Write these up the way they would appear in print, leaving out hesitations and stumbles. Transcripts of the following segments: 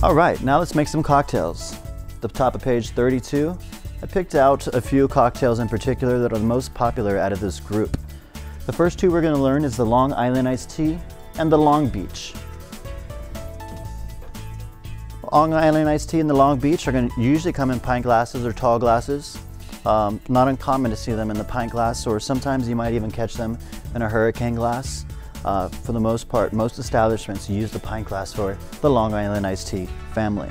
All right, now let's make some cocktails. At the top of page 32, I picked out a few cocktails in particular that are the most popular out of this group. The first two we're going to learn is the Long Island iced tea and the Long Beach. Long Island iced tea and the Long Beach are going to usually come in pint glasses or tall glasses. Not uncommon to see them in the pint glass, or sometimes you might even catch them in a hurricane glass. For the most part, most establishments use the pint glass for the Long Island iced tea family.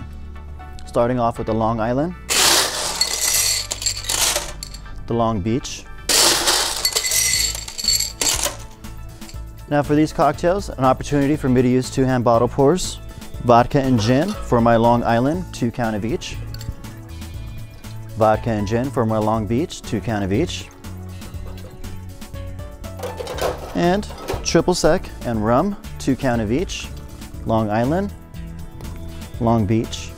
Starting off with the Long Island, the Long Beach. Now for these cocktails, an opportunity for me to use two-hand bottle pours. Vodka and gin for my Long Island, 2 count of each. Vodka and gin for my Long Beach, 2 count of each. And triple sec and rum, 2 count of each. Long Island, Long Beach.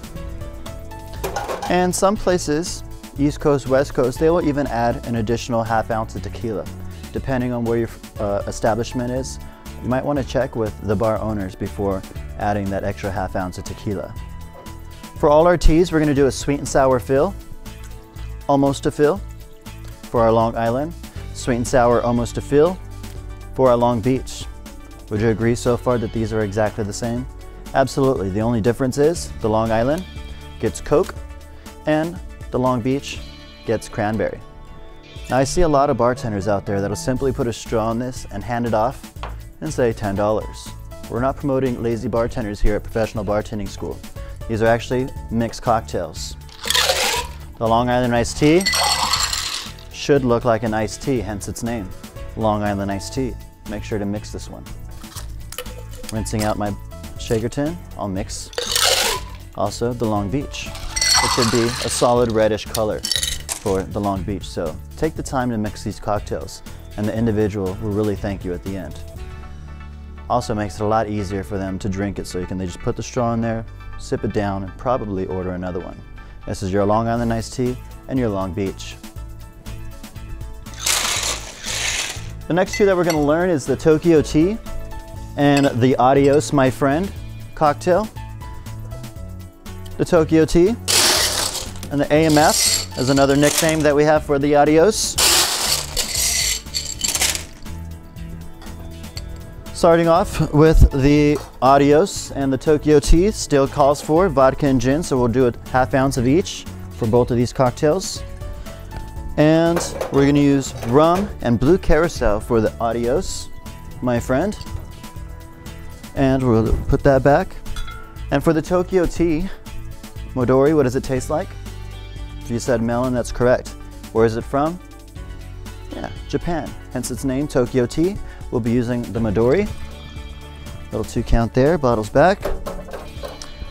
And some places, East Coast, West Coast, they will even add an additional ½ ounce of tequila. Depending on where your establishment is, you might want to check with the bar owners before adding that extra ½ ounce of tequila. For all our teas, we're going to do a sweet and sour fill, almost a fill for our Long Island, sweet and sour almost a fill for our Long Beach. Would you agree so far that these are exactly the same? Absolutely. The only difference is the Long Island gets Coke and the Long Beach gets cranberry. Now I see a lot of bartenders out there that'll simply put a straw in this and hand it off and say $10. We're not promoting lazy bartenders here at Professional Bartending School. These are actually mixed cocktails. The Long Island iced tea should look like an iced tea, hence its name, Long Island iced tea. Make sure to mix this one. Rinsing out my shaker tin, I'll mix also the Long Beach. It should be a solid reddish color for the Long Beach. So take the time to mix these cocktails and the individual will really thank you at the end. Also makes it a lot easier for them to drink it, so you can just put the straw in there, sip it down, and probably order another one. This is your Long Island iced tea and your Long Beach. The next two that we're going to learn is the Tokyo Tea and the Adios My Friend cocktail. The Tokyo Tea and the AMF is another nickname that we have for the Adios. Starting off with the Adios and the Tokyo Tea, still calls for vodka and gin, so we'll do a ½ ounce of each for both of these cocktails. And we're going to use rum and blue carousel for the Adios, my friend. And we'll put that back. And for the Tokyo Tea, Midori, what does it taste like? If you said melon, that's correct. Where is it from? Yeah, Japan, hence its name, Tokyo Tea. We'll be using the Midori. Little 2 count there, bottles back.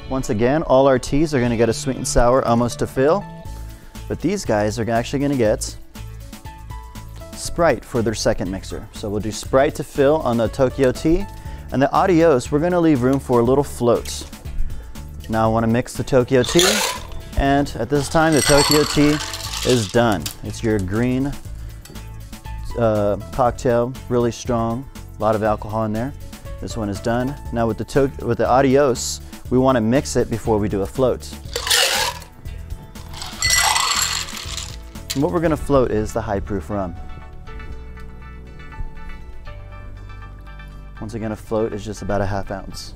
Once again, all our teas are going to get a sweet and sour almost a fill. But these guys are actually going to get Sprite for their second mixer. So we'll do Sprite to fill on the Tokyo Tea. And the Adios, we're going to leave room for a little float. Now I want to mix the Tokyo Tea. And at this time, the Tokyo Tea is done. It's your green cocktail, really strong, a lot of alcohol in there. This one is done. Now with the Adios, we want to mix it before we do a float. And what we're going to float is the high proof rum. Once again, a float is just about a ½ ounce.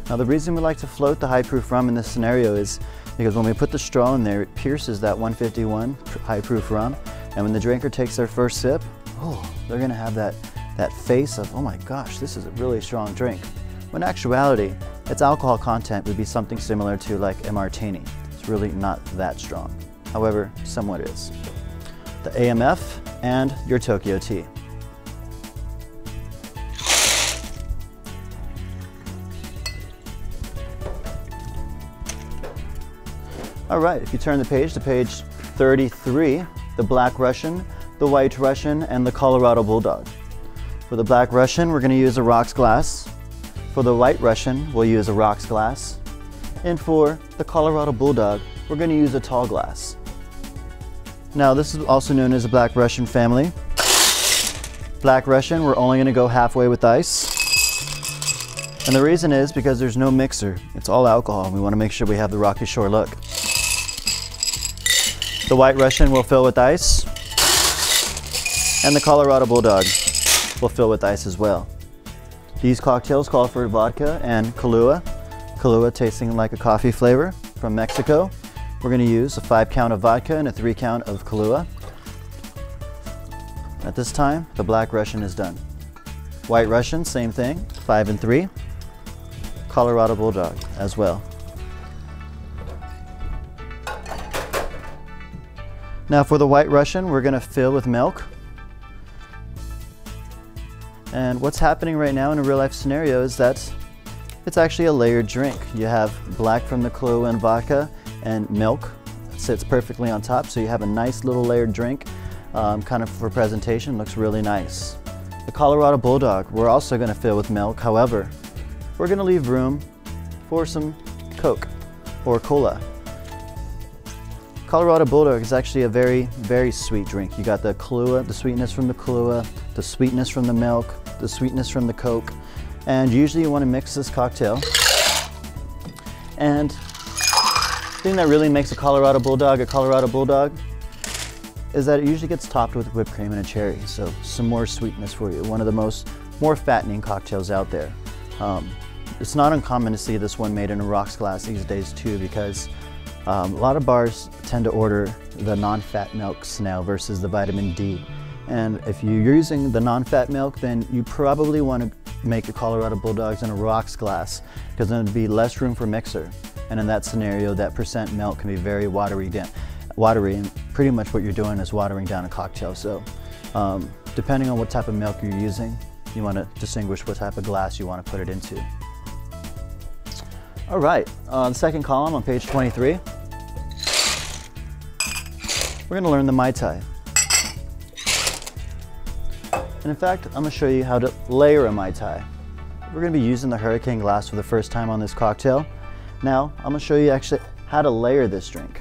Now the reason we like to float the high proof rum in this scenario is because when we put the straw in there, it pierces that 151 high proof rum. And when the drinker takes their first sip, oh, they're going to have that face of, oh my gosh, this is a really strong drink. When in actuality, its alcohol content would be something similar to like a martini. It's really not that strong. However, somewhat is. The AMF and your Tokyo Tea. All right, if you turn the page to page 33, the Black Russian, the White Russian, and the Colorado Bulldog. For the Black Russian, we're going to use a rocks glass. For the White Russian, we'll use a rocks glass. And for the Colorado Bulldog, we're going to use a tall glass. Now, this is also known as a Black Russian family. Black Russian, we're only going to go halfway with ice. And the reason is because there's no mixer. It's all alcohol. We want to make sure we have the Rocky Shore look. The White Russian will fill with ice. And the Colorado Bulldog will fill with ice as well. These cocktails call for vodka and Kahlua. Kahlua tasting like a coffee flavor from Mexico. We're going to use a 5 count of vodka and a 3 count of Kahlua. At this time, the Black Russian is done. White Russian, same thing, 5 and 3. Colorado Bulldog as well. Now for the White Russian, we're going to fill with milk. And what's happening right now in a real life scenario is that it's actually a layered drink. You have black from the Kahlua and vodka and milk that sits perfectly on top. So you have a nice little layered drink, kind of for presentation, looks really nice. The Colorado Bulldog, we're also going to fill with milk. However, we're going to leave room for some Coke or Cola. Colorado Bulldog is actually a very, very sweet drink. You got the Kahlua, the sweetness from the Kahlua, the sweetness from the milk, the sweetness from the Coke. And usually you want to mix this cocktail. And the thing that really makes a Colorado Bulldog is that it usually gets topped with whipped cream and a cherry. So some more sweetness for you. One of the more fattening cocktails out there. It's not uncommon to see this one made in a rocks glass these days too, because a lot of bars tend to order the non-fat milks now versus the vitamin D. And if you're using the non-fat milk, then you probably want to make your Colorado Bulldogs in a rocks glass, because then there'd be less room for mixer. And in that scenario, that percent milk can be very watery, and pretty much what you're doing is watering down a cocktail. So depending on what type of milk you're using, you want to distinguish what type of glass you want to put it into. All right, the second column on page 23, we're going to learn the Mai Tai. And in fact, I'm going to show you how to layer a Mai Tai. We're going to be using the Hurricane glass for the first time on this cocktail. Now, I'm going to show you actually how to layer this drink.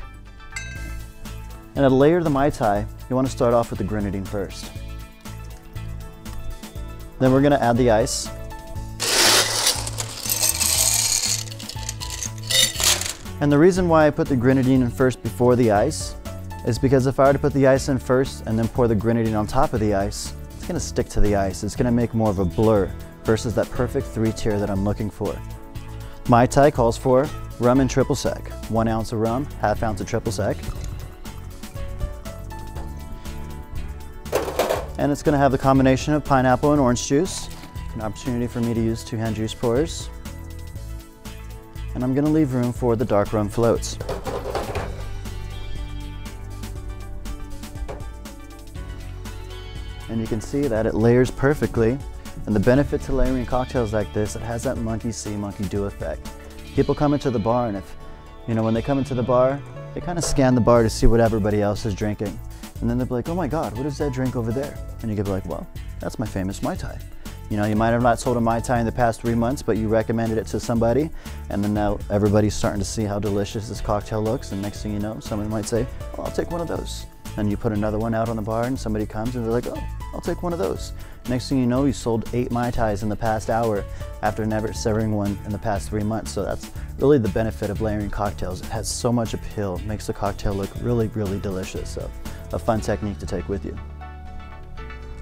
And to layer the Mai Tai, you want to start off with the grenadine first. Then we're going to add the ice. And the reason why I put the grenadine in first before the ice is because if I were to put the ice in first and then pour the grenadine on top of the ice, it's going to stick to the ice. It's going to make more of a blur versus that perfect 3-tier that I'm looking for. Mai Tai calls for rum and triple sec. 1 ounce of rum, ½ ounce of triple sec. And it's going to have the combination of pineapple and orange juice. An opportunity for me to use 2-hand juice pourers. And I'm going to leave room for the dark rum floats. And you can see that it layers perfectly. And the benefit to layering cocktails like this, it has that monkey see, monkey do effect. People come into the bar, and when they come into the bar, they kind of scan the bar to see what everybody else is drinking. And then they'll be like, oh my God, what is that drink over there? And you could be like, well, that's my famous Mai Tai. You might have not sold a Mai Tai in the past 3 months, but you recommended it to somebody, and then now everybody's starting to see how delicious this cocktail looks, and next thing you know, someone might say, oh, I'll take one of those. And you put another one out on the bar, and somebody comes and they're like, oh, I'll take one of those. Next thing you know, you sold 8 Mai Tais in the past hour after never serving one in the past 3 months. So that's really the benefit of layering cocktails. It has so much appeal, makes the cocktail look really, really delicious. So a fun technique to take with you.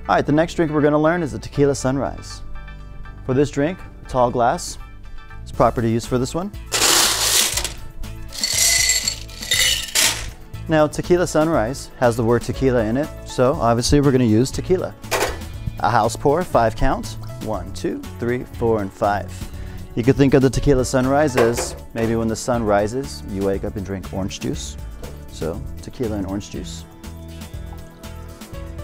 All right, the next drink we're going to learn is the Tequila Sunrise. For this drink, a tall glass is proper to use for this one. Now, Tequila Sunrise has the word tequila in it, so obviously we're going to use tequila. A house pour, 5 counts, 1, 2, 3, 4, and 5. You could think of the Tequila Sunrise as maybe when the sun rises, you wake up and drink orange juice. So, tequila and orange juice.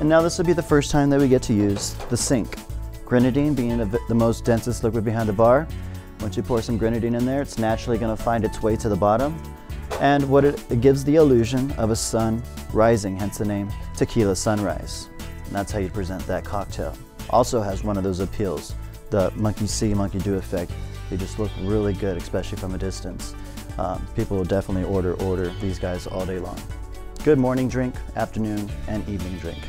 And now this will be the first time that we get to use the sink. Grenadine being the most densest liquid behind the bar. Once you pour some grenadine in there, it's naturally going to find its way to the bottom. And what it gives the illusion of a sun rising, hence the name Tequila Sunrise. And that's how you present that cocktail. Also has one of those appeals, the monkey see, monkey do effect. They just look really good, especially from a distance. People will definitely order these guys all day long. Good morning drink, afternoon, and evening drink.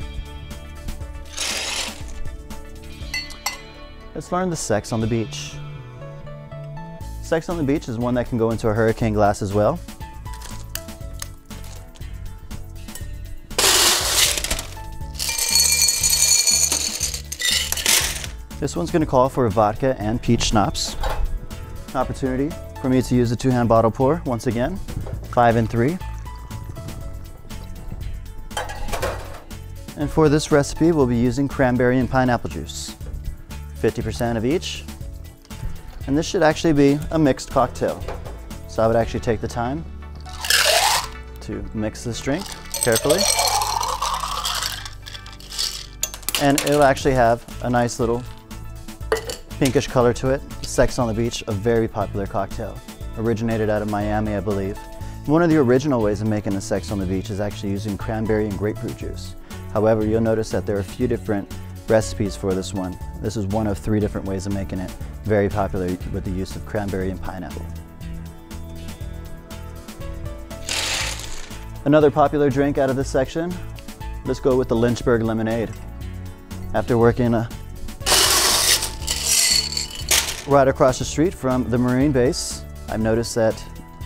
Let's learn the sex on the beach. Sex on the Beach is one that can go into a hurricane glass as well. This one's going to call for a vodka and peach schnapps. An opportunity for me to use a 2-hand bottle pour once again, 5 and 3. And for this recipe, we'll be using cranberry and pineapple juice, 50% of each. And this should actually be a mixed cocktail. So I would actually take the time to mix this drink carefully. And it'll actually have a nice little pinkish color to it. Sex on the Beach, a very popular cocktail. Originated out of Miami, I believe. One of the original ways of making the Sex on the Beach is actually using cranberry and grapefruit juice. However, you'll notice that there are a few different recipes for this one. This is one of 3 different ways of making it. Very popular with the use of cranberry and pineapple. Another popular drink out of this section, let's go with the Lynchburg lemonade. After working right across the street from the Marine base, I've noticed that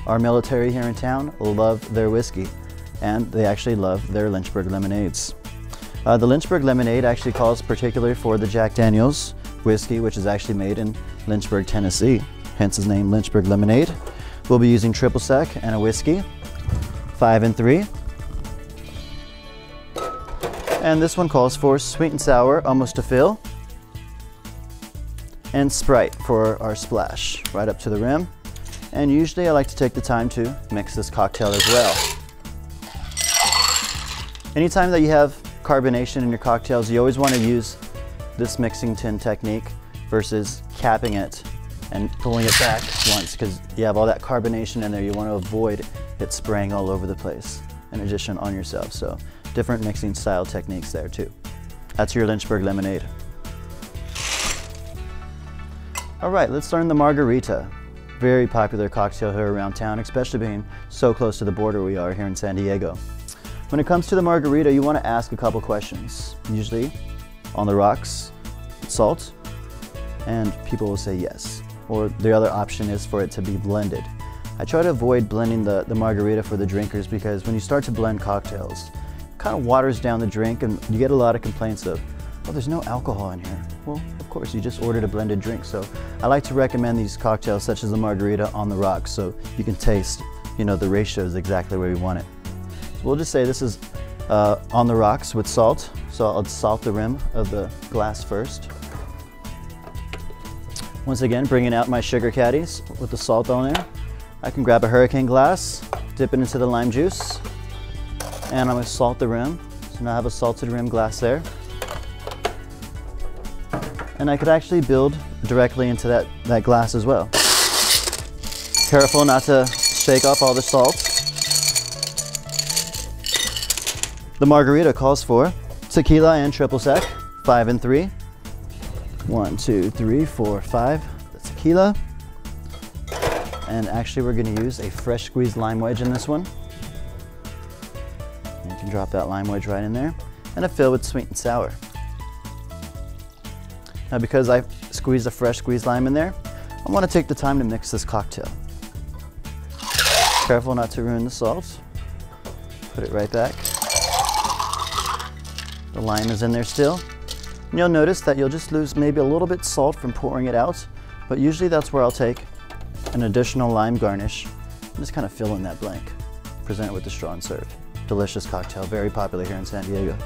our military here in town love their whiskey, and they actually love their Lynchburg lemonades. The Lynchburg lemonade actually calls particularly for the Jack Daniel's whiskey, which is actually made in Lynchburg, Tennessee, hence his name Lynchburg lemonade. We'll be using triple sec and a whiskey, 5 and 3. And this one calls for sweet and sour, almost to fill, and Sprite for our splash, right up to the rim. And usually I like to take the time to mix this cocktail as well. Anytime that you have carbonation in your cocktails, you always want to use this mixing tin technique versus capping it and pulling it back once, because you have all that carbonation in there. You want to avoid it spraying all over the place, in addition on yourself. So different mixing style techniques there too. That's your Lynchburg lemonade. All right, let's learn the margarita. Very popular cocktail here around town, especially being so close to the border we are here in San Diego. When it comes to the margarita, you want to ask a couple questions. Usually on the rocks, salt, and people will say yes. Or the other option is for it to be blended. I try to avoid blending the margarita for the drinkers, because when you start to blend cocktails, it kind of waters down the drink, and you get a lot of complaints of, well, there's no alcohol in here. Well, of course, you just ordered a blended drink. So I like to recommend these cocktails such as the margarita on the rocks, so you can taste, the ratio is exactly where you want it. So we'll just say this is on the rocks with salt. So I'll salt the rim of the glass first. Once again, bringing out my sugar caddies with the salt on there. I can grab a hurricane glass, dip it into the lime juice, and I'm going to salt the rim. So now I have a salted rim glass there. And I could actually build directly into that glass as well. Careful not to shake off all the salt. The margarita calls for tequila and triple sec, 5 and 3. 1, 2, 3, 4, 5. The tequila. And actually we're going to use a fresh squeezed lime wedge in this one. And you can drop that lime wedge right in there. And a fill with sweet and sour. Now, because I squeezed a fresh squeezed lime in there, I want to take the time to mix this cocktail. Careful not to ruin the salt. Put it right back. The lime is in there still. And you'll notice that you'll just lose maybe a little bit salt from pouring it out, but usually that's where I'll take an additional lime garnish and just kind of fill in that blank. Present it with the straw and serve. Delicious cocktail, very popular here in San Diego.